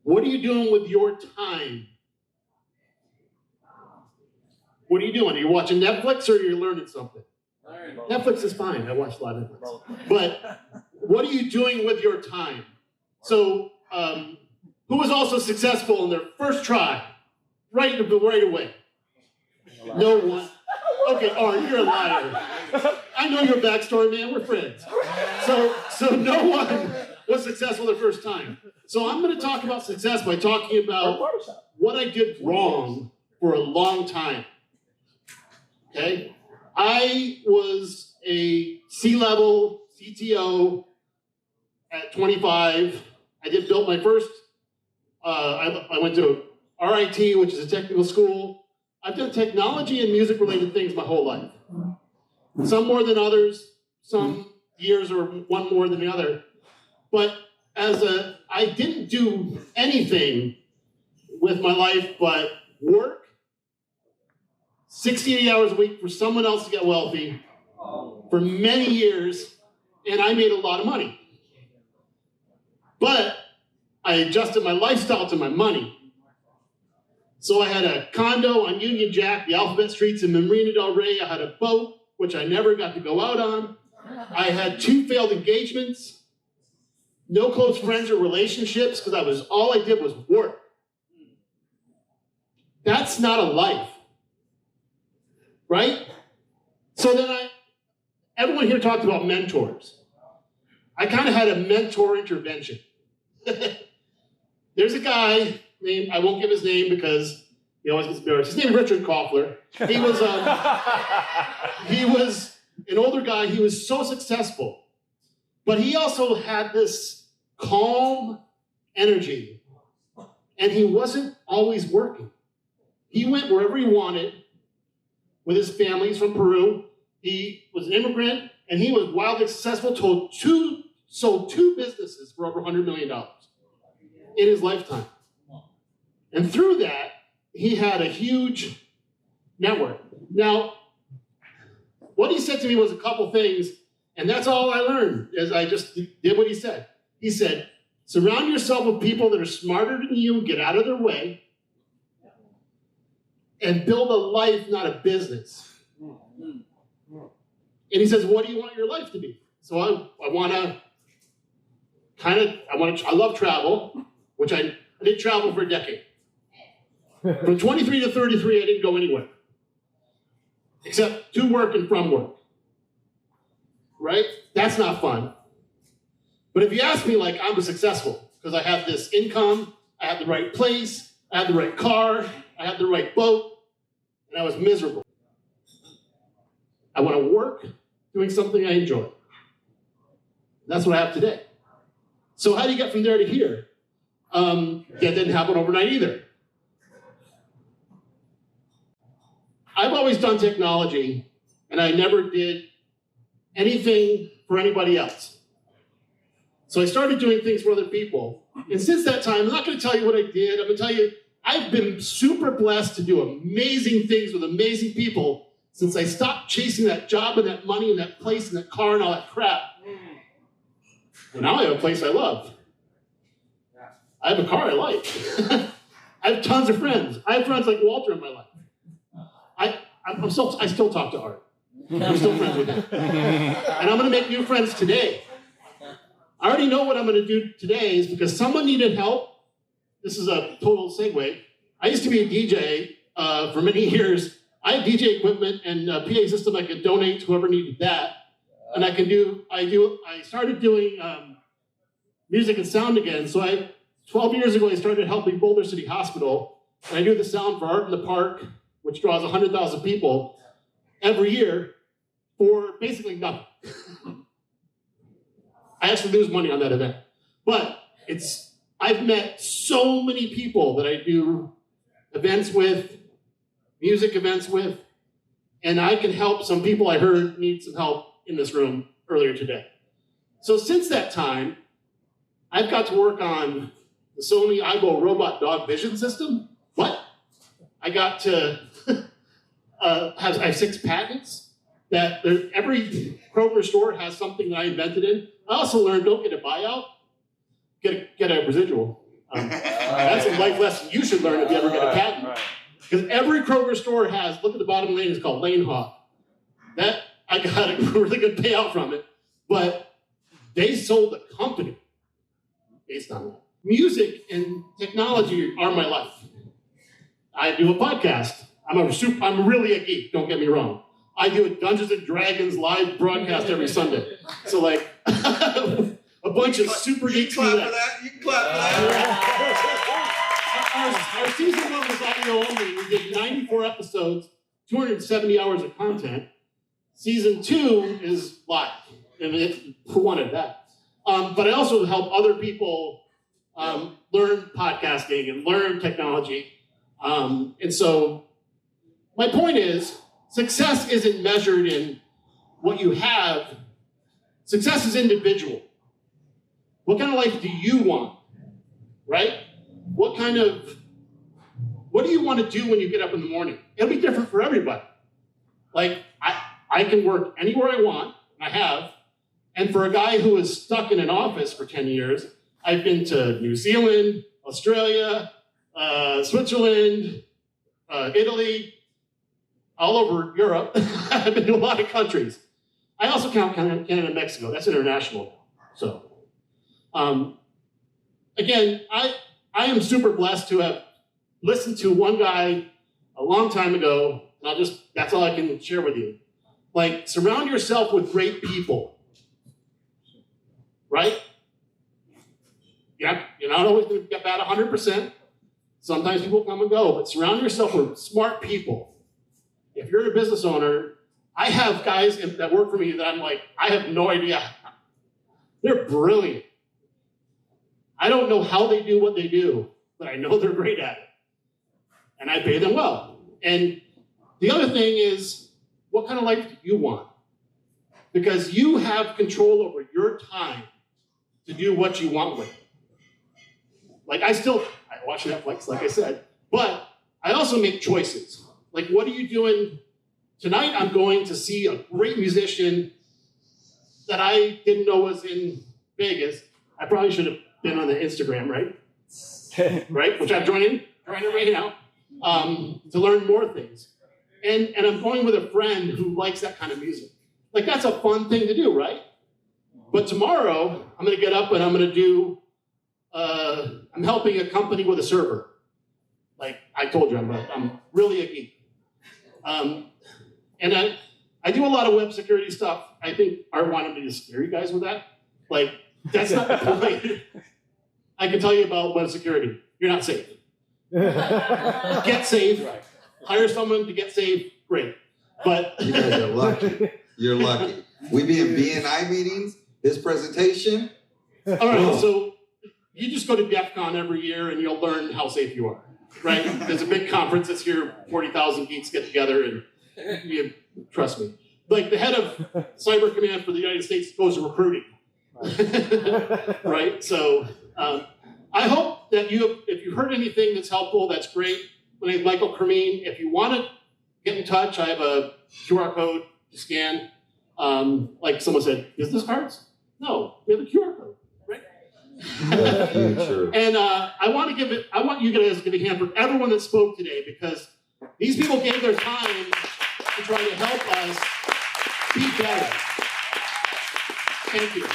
What are you doing with your time? What are you doing? Are you watching Netflix or are you learning something? Netflix is fine. I watch a lot of Netflix. But what are you doing with your time? So, who was also successful in their first try? Right away. No one. Okay, Art, you're a liar. I know your backstory, man. We're friends. So no one was successful the first time. So I'm going to talk about success by talking about what I did wrong for a long time. Okay? I was a C-level CTO at 25. I did build my first, I went to RIT, which is a technical school. I've done technology and music-related things my whole life. Some more than others, some years or one more than the other. But I didn't do anything with my life but work 60, 80 hours a week for someone else to get wealthy for many years, and I made a lot of money. But I adjusted my lifestyle to my money. So I had a condo on Union Jack, the Alphabet Streets in Marina Del Rey. I had a boat, which I never got to go out on. I had 2 failed engagements, no close friends or relationships, because all I did was work. That's not a life, right? So then everyone here talked about mentors. I kind of had a mentor intervention. There's a guy named, I won't give his name because he always gets embarrassed. His name is Richard Koffler. He was an older guy. He was so successful, but he also had this calm energy, and he wasn't always working. He went wherever he wanted with his family. He's from Peru. He was an immigrant, and he was wildly successful, sold 2 businesses for over $100 million in his lifetime. And through that, he had a huge network. Now, what he said to me was a couple things, and that's all I learned as I just did what he said. He said, surround yourself with people that are smarter than you, get out of their way, and build a life, not a business. And he says, what do you want your life to be? So I love travel, which I did travel for a decade. From 23 to 33, I didn't go anywhere. Except to work and from work. Right? That's not fun. But if you ask me, like, I'm successful because I have this income, I have the right place, I have the right car, I have the right boat, and I was miserable. I want to work doing something I enjoy. That's what I have today. So how do you get from there to here? That didn't happen overnight either. I've always done technology, and I never did anything for anybody else. So I started doing things for other people. And since that time, I'm not going to tell you what I did. I'm going to tell you, I've been super blessed to do amazing things with amazing people since I stopped chasing that job and that money and that place and that car and all that crap. And now I have a place I love. I have a car I like. I have tons of friends. I have friends like Walter in my life. I still talk to Art. I'm still friends with him. And I'm going to make new friends today. I already know what I'm going to do today is because someone needed help. This is a total segue. I used to be a DJ for many years. I have DJ equipment and a PA system I could donate to whoever needed that. And I started doing music and sound again. So 12 years ago, I started helping Boulder City Hospital. And I do the sound for Art in the Park, which draws 100,000 people every year for basically nothing. I actually lose money on that event. But I've met so many people that I do events with, music events with, and I can help some people I heard need some help in this room earlier today. So since that time, I've got to work on the Sony Aibo robot dog vision system. What? I got to I have 6 patents that every Kroger store has something that I invented in. I also learned don't get a buyout, get a residual. That's a life lesson you should learn if you ever get a patent. Because every Kroger store has, look at the bottom lane, it's called Lane Hawk. That, I got a really good payout from it, but they sold a company based on that. Music and technology are my life. I do a podcast. I'm really a geek, don't get me wrong. I do a Dungeons and Dragons live broadcast every Sunday. So like, a bunch of super geeks do that. You can clap for that. Our season 1 was audio only. We did 94 episodes, 270 hours of content. Season 2 is live. And who wanted that? But I also help other people learn podcasting and learn technology. And so my point is, success isn't measured in what you have. Success is individual. What kind of life do you want, right? What do you want to do when you get up in the morning? It'll be different for everybody. Like, I can work anywhere I want, and I have. And for a guy who was stuck in an office for 10 years, I've been to New Zealand, Australia, Switzerland, Italy, all over Europe. I've been to a lot of countries. I also count Canada and Mexico. That's international. So, again, I am super blessed to have listened to one guy a long time ago, and that's all I can share with you. Like, surround yourself with great people, right? You're not always going to get about 100%. Sometimes people come and go, but surround yourself with smart people. If you're a business owner, I have guys that work for me that I'm like, I have no idea. They're brilliant. I don't know how they do what they do, but I know they're great at it. And I pay them well. And the other thing is, what kind of life do you want? Because you have control over your time to do what you want with it. Like, I watch Netflix, like I said, but I also make choices. Like, what are you doing? Tonight, I'm going to see a great musician that I didn't know was in Vegas. I probably should have been on the Instagram, right? Right? Which I'm joining right now to learn more things. And I'm going with a friend who likes that kind of music. Like, that's a fun thing to do, right? But tomorrow, I'm going to get up and I'm going to do, I'm helping a company with a server. Like I told you, I'm really a geek. And I do a lot of web security stuff. I think Art wanted me to scare you guys with that. Like, that's not the point. I can tell you about web security. You're not safe. Get safe. Hire someone to get safe. Great. But you guys are lucky. You're lucky. We be in BNI meetings. This presentation. All right. So you just go to DEF CON every year and you'll learn how safe you are. Right? There's a big conference this year. 40,000 geeks get together, and you trust me. Like, the head of Cyber Command for the United States goes to recruiting. Right? So I hope that if you heard anything that's helpful, that's great. My name's Michael Cremean. If you want to get in touch, I have a QR code to scan. Like someone said, business cards? No, we have a QR code, right? And I want you guys to give a hand for everyone that spoke today, because these people gave their time to try to help us be better. Thank you.